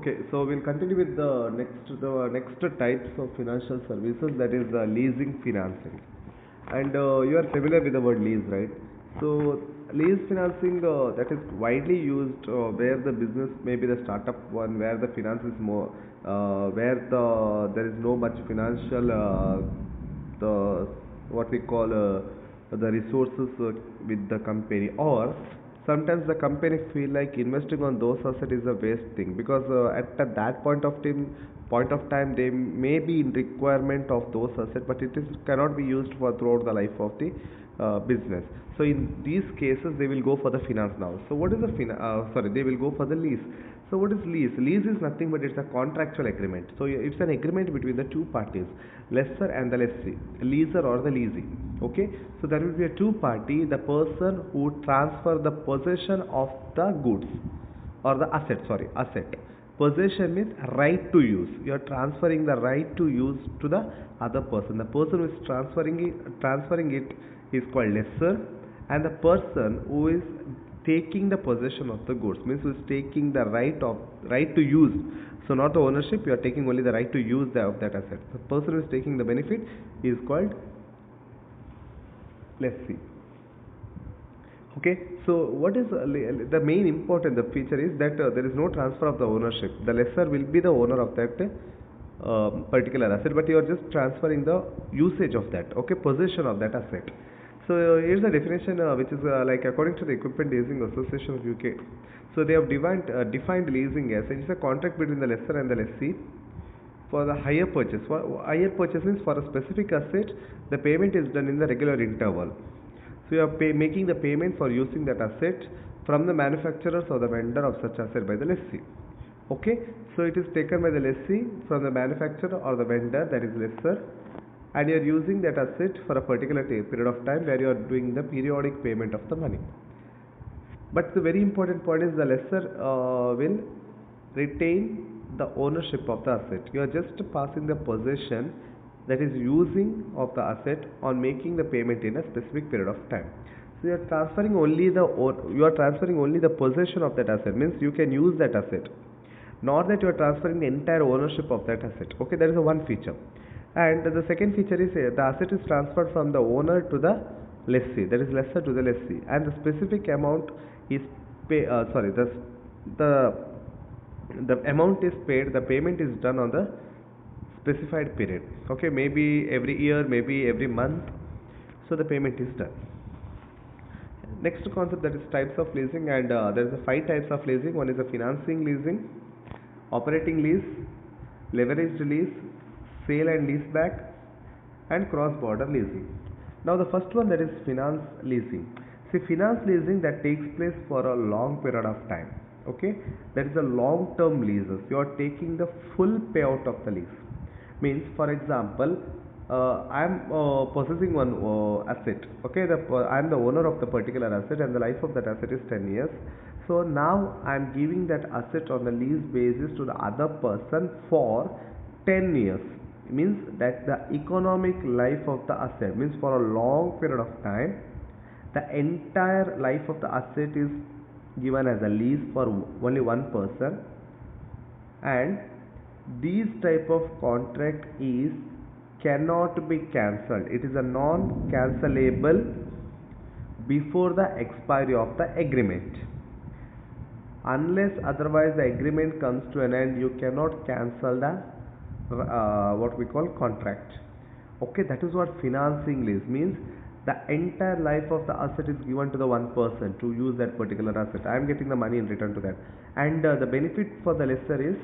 Okay, so we'll continue with the next types of financial services, that is leasing financing. And you are familiar with the word lease, right? So lease financing, that is widely used where the business, maybe the startup one, where the finance is more, where there is no much financial the what we call the resources with the company, or sometimes the company feel like investing on those assets is a waste thing, because at that point of time they may be in requirement of those assets, but it is cannot be used for throughout the life of the business. So in these cases they will go for the finance now. So what is the sorry, they will go for the lease. So what is lease? Lease is nothing but it's a contractual agreement. So it's an agreement between the two parties, lessor and the lessee, leaser or the leasing. Okay, so there will be a two party, the person who transfer the possession of the goods or the asset. Sorry, asset. Possession means right to use. You are transferring the right to use to the other person. The person who is transferring it is called lessor, and the person who is taking the possession of the goods means who is taking the right to use. So not the ownership, you are taking only the right to use of that asset. The person who is taking the benefit is called lessee. Okay, so what is the main important the feature is that there is no transfer of the ownership. The lessor will be the owner of that particular asset, but you are just transferring the usage of that, okay, possession of that asset. So here's the definition, which is like according to the Equipment Leasing Association of UK. So they have defined leasing as it's a contract between the lessor and the lessee for the hire purchase. For hire purchase means for a specific asset, the payment is done in the regular interval. So you are making the payment for using that asset from the manufacturers or the vendor of such asset by the lessee. Okay, so it is taken by the lessee from the manufacturer or the vendor, that is lessor, and you are using that asset for a particular period of time where you are doing the periodic payment of the money. But the very important point is the lessor will retain the ownership of the asset. You are just passing the possession, that is using of the asset, on making the payment in a specific period of time. So you are transferring only the possession of that asset, means you can use that asset, not that you are transferring the entire ownership of that asset. Okay, that is a one feature. And the second feature is the asset is transferred from the owner to the lessee, that is lessor to the lessee, and the specific amount is the amount is paid, the payment is done on the specified period. Okay, maybe every year, maybe every month, so the payment is done. Next concept, that is types of leasing, and there is a 5 types of leasing. One is a financing leasing, operating lease, leveraged lease, sale and lease back, and cross border leasing. Now the first one, that is finance leasing. See, finance leasing that takes place for a long period of time. Okay, that is a long term leases. You are taking the full payout of the lease. Means, for example, I am possessing one asset. Okay, I am the owner of the particular asset, and the life of that asset is 10 years. So now I am giving that asset on the lease basis to the other person for 10 years. It means that the economic life of the asset, means for a long period of time, the entire life of the asset is given as a lease for only one person, and these type of contract is cannot be cancelled. It is a non-cancelable before the expiry of the agreement. Unless otherwise the agreement comes to an end, you cannot cancel the what we call contract. Okay, that is what financing lease means. The entire life of the asset is given to the one person to use that particular asset. I am getting the money in return to that, and the benefit for the lessor is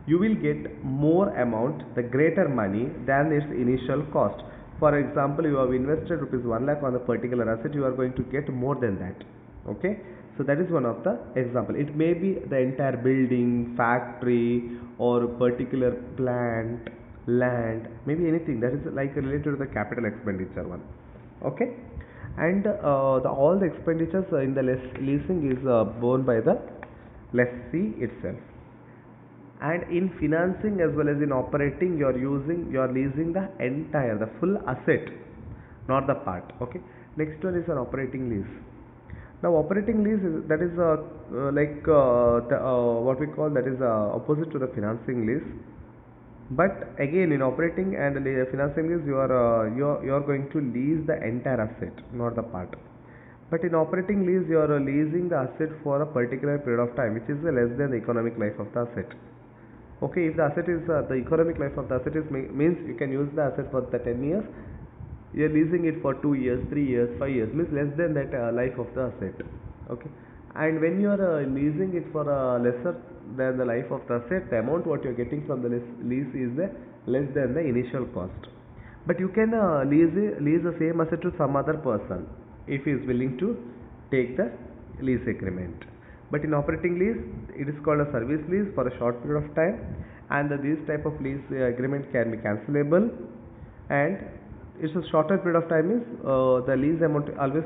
you will get more amount, the greater money than its initial cost. For example, you have invested rupees 1 lakh on the particular asset, you are going to get more than that. Okay, so that is one of the example. It may be the entire building, factory, or particular plant, land, maybe anything that is like related to the capital expenditure one. Okay, and all the expenditures in the leasing is borne by the lessee itself. And in financing as well as in operating, you are leasing the full asset, not the part. Okay, next one is an operating lease. Now operating lease is, that is what we call, that is opposite to the financing lease. But again, in operating and financing lease, you are going to lease the entire asset, not the part. But in operating lease, you are leasing the asset for a particular period of time, which is less than the economic life of the asset. Okay, if the asset is the economic life of the asset is means you can use the asset for the 10 years, you are leasing it for 2 years, 3 years, 5 years, means less than that life of the asset. Okay, and when you are leasing it for lesser than the life of the asset, the amount what you are getting from the lease is less than the initial cost. But you can lease the same asset to some other person if he is willing to take the lease agreement. But in operating lease, it is called a service lease for a short period of time, and this type of lease agreement can be cancelable, and it's a shorter period of time is the lease amount always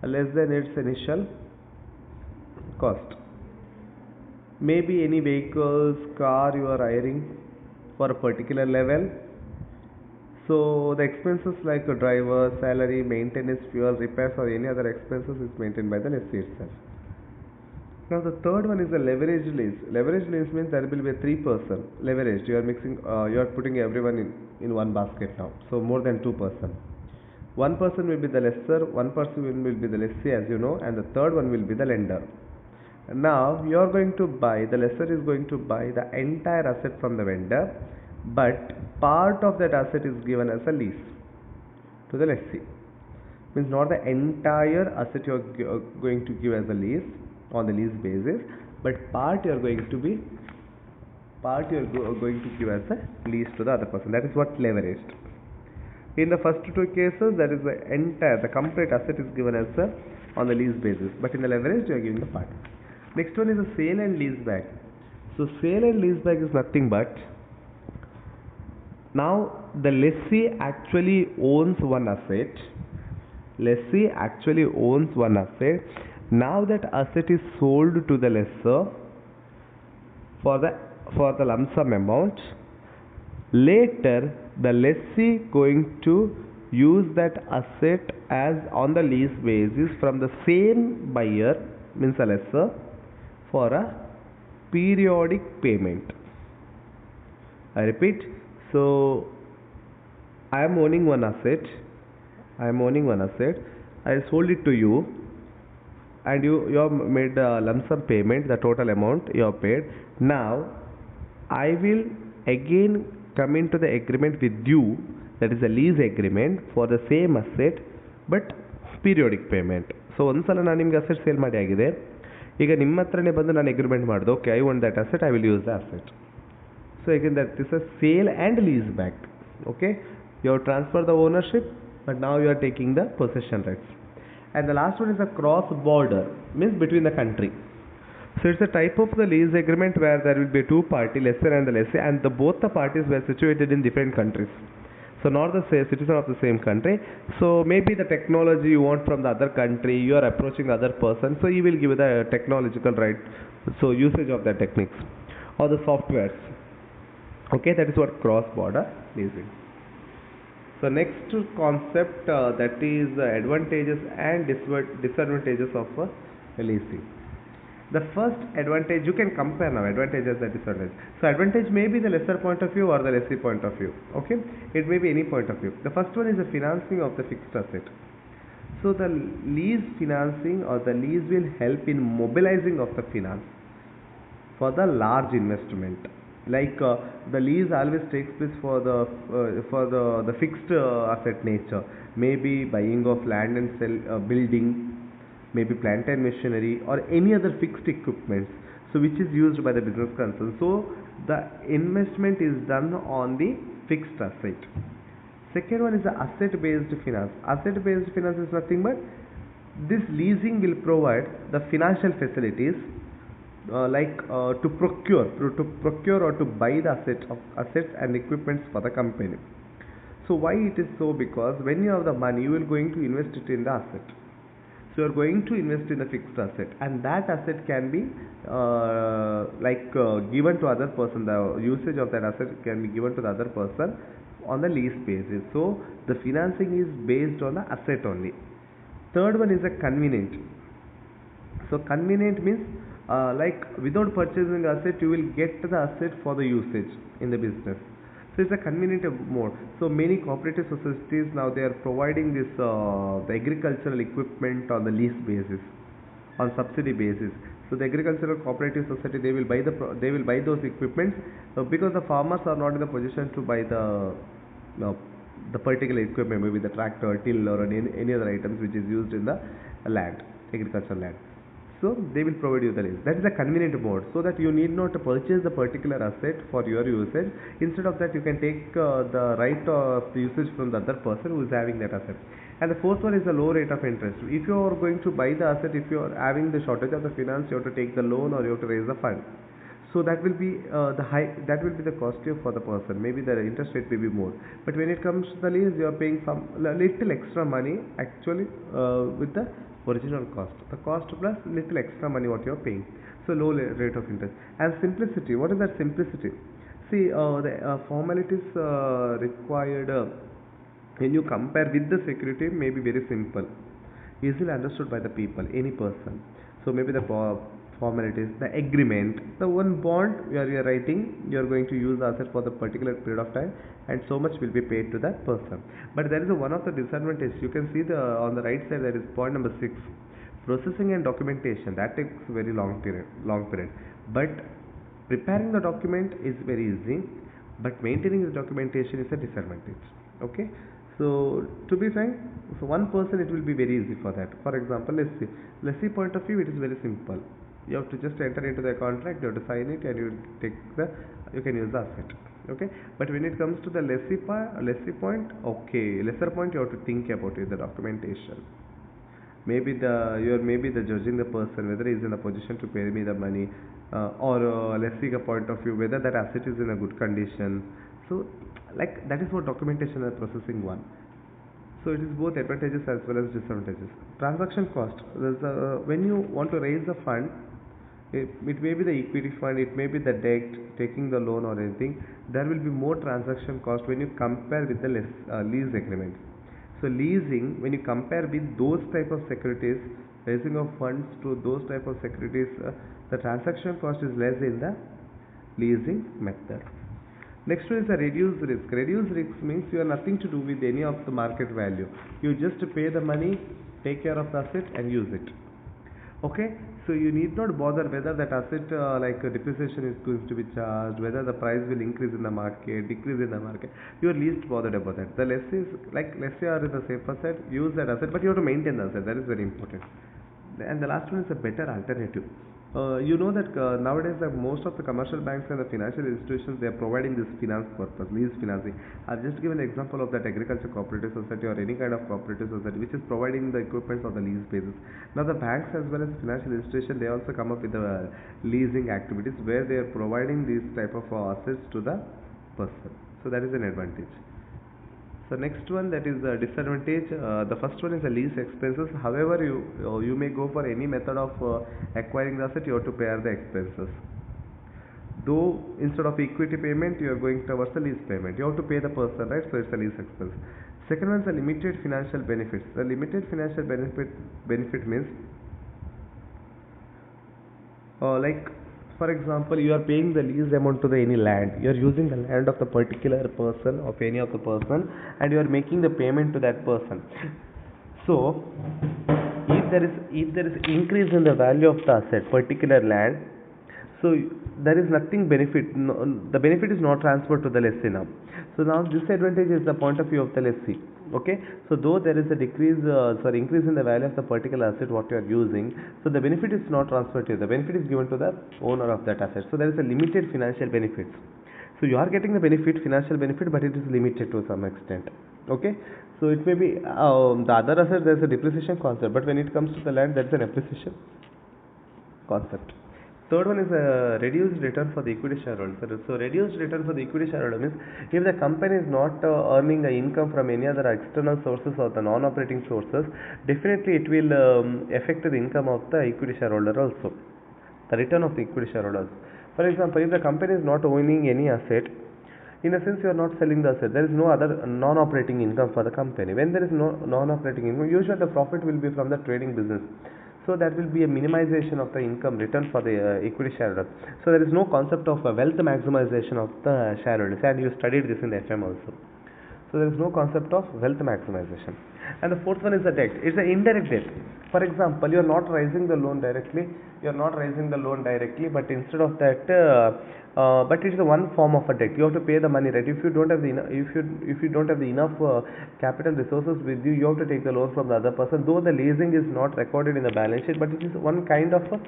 less than its initial cost. Maybe any vehicles, car you are hiring for a particular level. So the expenses like a driver, salary, maintenance, fuel, repairs or any other expenses is maintained by the lessee itself. Now the third one is the leverage lease. Leverage lease means there will be a 3-person leverage. You are mixing, you are putting everyone in one basket now. So more than 2-person. One person will be the lessor, one person will be the lessee, as you know, and the third one will be the lender. Now you are going to buy, the lessor is going to buy the entire asset from the vendor, but part of that asset is given as a lease to the lessee. Means not the entire asset you are going to give as a lease on the lease basis, but part you are going to give as a lease to the other person. That is what leveraged. In the first two cases, that is the complete asset is given as on the lease basis, but in the leverage you are giving the part. Next one is a sale and lease back. So sale and lease back is nothing but, now the lessee actually owns one asset. Lessee actually owns one asset. Now that asset is sold to the lessor for the lump sum amount. Later, the lessee going to use that asset as on the lease basis from the same buyer, means a lessor, for a periodic payment. I repeat. So I am owning one asset. I sold it to you, and you have made a lump sum payment, the total amount you have paid. Now I will again come into the agreement with you, that is a lease agreement for the same asset but periodic payment. So ಒಂದ್ಸಲ ನಾನು ನಿಮಗೆ asset sale ಮಾಡಿ ಆಗಿದೆ, ಈಗ ನಿಮ್ಮ ಹತ್ರನೇ ಬಂದು ನಾನು ಅಗ್ರಿಮೆಂಟ್ ಮಾಡಿದೆ, okay I want that asset, I will use the asset. So again, that is a sale and lease back. Okay, you have transferred the ownership, but now you are taking the possession rights. And the last one is a cross border, means between the country. So it's a type of the lease agreement where there will be two parties, lessor and the lessee, and both the parties were situated in different countries. So not the citizen of the same country. So maybe the technology you want from the other country, you are approaching the other person, so he will give you the technological right, so usage of the techniques or the softwares. Okay, that is what cross border leasing. So next concept, that is advantages and disadvantages of leasing. The first advantage, you can compare now advantages and disadvantages. So advantage may be the lesser point of view or the lessee point of view. Okay, it may be any point of view. The first one is the financing of the fixed asset. So the lease financing or the lease will help in mobilizing of the finance for the large investment. Like the lease always takes place for the fixed asset nature, maybe buying of land and building, maybe plant and machinery or any other fixed equipment, so which is used by the business concern. So the investment is done on the fixed asset. Second one is the asset based finance. Asset based finance is nothing but this leasing will provide the financial facilities to procure or to buy the assets and equipments for the company. So why it is so? Because when you have the money, you will going to invest it in the asset. So you are going to invest in the fixed asset, and that asset can be given to other person. The usage of that asset can be given to the other person on the lease basis. So the financing is based on the asset only. Third one is a convenient. So convenient means like without purchasing asset, you will get the asset for the usage in the business. So it's a convenient mode. So many cooperative societies now they are providing this the agricultural equipment on the lease basis, on subsidy basis. So the agricultural cooperative society they will buy they will buy those equipments because the farmers are not in the position to buy uh, the particular equipment, maybe the tractor, till, or any other items which is used in the land, agricultural land. So they will provide you the lease. That is a convenient mode, so that you need not to purchase the particular asset for your usage. Instead of that, you can take the right of the usage from the other person who is having that asset. And the fourth one is the low rate of interest. If you are going to buy the asset, if you are having the shortage of the finance, you have to take the loan or you have to raise the fund. So that will be that will be the costlier for the person. Maybe the interest rate may be more. But when it comes to the lease, you are paying some little extra money actually with the original cost. The cost plus little extra money what you are paying. So low rate of interest. And simplicity. What is that simplicity? See, the formalities required when you compare with the security may be very simple, easily understood by the people, any person. So maybe the formalities, the agreement, the one bond where you are writing, you are going to use the asset for the particular period of time, and so much will be paid to that person. But there is one of the disadvantages. You can see the on the right side there is point number 6, processing and documentation. That takes very long period. But preparing the document is very easy, but maintaining the documentation is a disadvantage. Okay. So to be frank, for one person it will be very easy for that. For example, let's see point of view, it is very simple. You have to just enter into the contract, you have to sign it, and you can use the asset. Okay. But when it comes to the lessee point, okay, lesser point, you have to think about it, the documentation. Maybe the judging the person whether he is in a position to pay me the money, or let's see a point of view whether that asset is in a good condition. So like that is what documentation and processing one. So it is both advantages as well as disadvantages. Transaction cost. When you want to raise the fund, it may be the equity fund, it may be the debt, taking the loan or anything. There will be more transaction cost when you compare with the lease agreement. So leasing, when you compare with those type of securities, raising of funds to those type of securities, the transaction cost is less in the leasing method. Next one is the reduced risk. Reduced risk means you have nothing to do with any of the market value. You just pay the money, take care of the asset and use it. Okay, so you need not bother whether that asset like depreciation is going to be charged, whether the price will increase in the market, decrease in the market. You are least bothered about that. The lessees, like let's say are in the safer side, use that asset, but you have to maintain the asset. That is very important. And the last one is a better alternative. You know that nowadays most of the commercial banks and the financial institutions they are providing this finance purpose, lease financing. I've just given an example of that agriculture cooperative society or any kind of cooperative society which is providing the equipment on the lease basis. Now the banks as well as financial institutions they also come up with the leasing activities where they are providing these type of assets to the person. So that is an advantage. So next one, that is the disadvantage. The first one is the lease expenses. However, you may go for any method of acquiring the asset, you have to pay the expenses. Though instead of equity payment, you are going towards the lease payment. You have to pay the person, right? So it's a lease expense. Second one is the limited financial benefits. The limited financial benefit means like for example, you are paying the lease amount to the any land. You are using the land of the particular person, of any of the person, and you are making the payment to that person. So, if there is increase in the value of the asset, particular land, so there is nothing benefit. No, the benefit is not transferred to the lessee now. So now disadvantage is the point of view of the lessee. Okay, so though there is a increase in the value of the particular asset what you are using, so the benefit is not transferred to you. The benefit is given to the owner of that asset. So there is a limited financial benefits. So you are getting the financial benefit, but it is limited to some extent. Okay, so it may be the other asset there is a depreciation concept, but when it comes to the land there is an appreciation concept. Third one is a reduced return for the equity shareholder. So reduced return for the equity shareholder means if the company is not earning the income from any other external sources or the non-operating sources, definitely it will affect the income of the equity shareholder also. The return of the equity shareholders. For example, if the company is not owning any asset, in a sense you are not selling the asset. There is no other non-operating income for the company. When there is no non-operating income, usually the profit will be from the trading business. So that will be a minimization of the income return for the equity shareholders. So there is no concept of wealth maximization of the shareholders, and you studied this in the FM also. So there is no concept of wealth maximization. And the fourth one is the debt. It's an indirect debt. For example, you are not raising the loan directly. You are not raising the loan directly, but instead of that, but it is one form of a debt. You have to pay the money, right? If you don't have the if you don't have the enough capital resources with you, you have to take the loan from the other person. Though the leasing is not recorded in the balance sheet, but it is one kind of a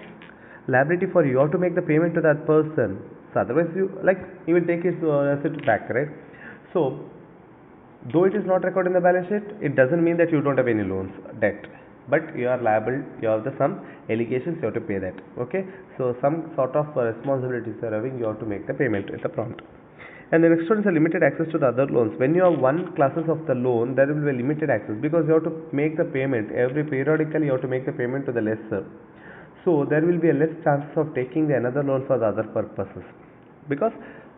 liability for you. You have to make the payment to that person. So otherwise, he will take his asset back, right? So though it is not recorded in the balance sheet, it doesn't mean that you don't have any loans, debt. But you are liable, you have some allegations, you have to pay that. Okay? So some sort of responsibilities you are having, you have to make the payment at the prompt. And the next one is a limited access to the other loans. When you have one classes of the loan, there will be a limited access because you have to make the payment periodically. You have to make the payment to the lessor. So there will be a less chances of taking the another loan for the other purposes because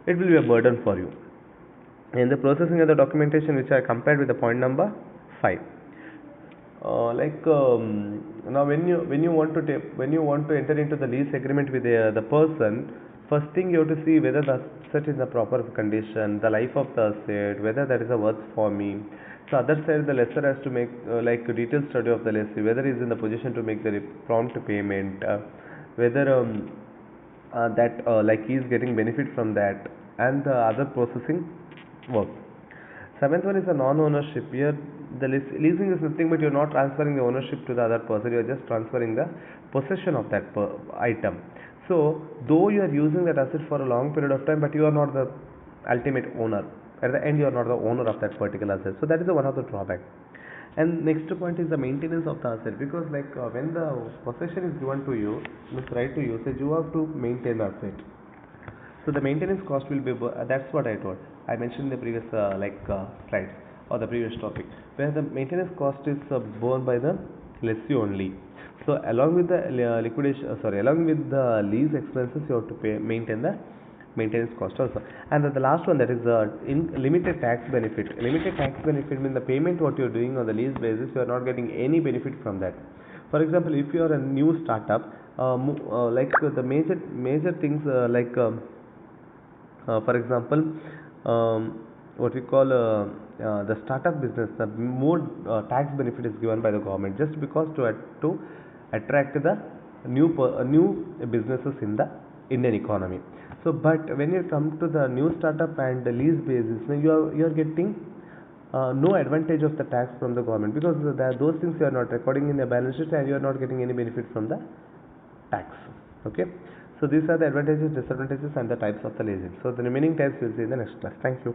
it will be a burden for you. In the processing of the documentation, which I compared with the point number 5, now when you want to enter into the lease agreement with the person, first thing you have to see whether the asset is in the proper condition, the life of the asset, whether that is a worth for me. So other side, the lessor has to make a detailed study of the lessee, whether he is in the position to make the prompt payment, whether he is getting benefit from that, and the other processing work. Seventh one is the non-ownership. Here, the leasing is nothing but you are not transferring the ownership to the other person. You are just transferring the possession of that item. So, though you are using that asset for a long period of time, but you are not the ultimate owner. At the end, you are not the owner of that particular asset. So that is one of the drawback. And next point is the maintenance of the asset, because when the possession is given to you, means right to usage, you have to maintain the asset. So the maintenance cost will be, that's what I told. I mentioned in the previous slides or the previous topic, where the maintenance cost is borne by the lessee only. So along with the along with the lease expenses, you have to maintain the maintenance cost also. And the last one, that is in limited tax benefit. Limited tax benefit means the payment what you are doing on the lease basis, you are not getting any benefit from that. For example, if you are a new startup, the major things for example, what we call the startup business, the more tax benefit is given by the government, just because to attract the new businesses in the Indian economy. So, but when you come to the new startup and the lease basis, you are getting no advantage of the tax from the government, because those things you are not recording in the balance sheet and you are not getting any benefit from the tax. Okay. So these are the advantages, disadvantages, and the types of the leasing. So the remaining types we'll see in the next class. Thank you.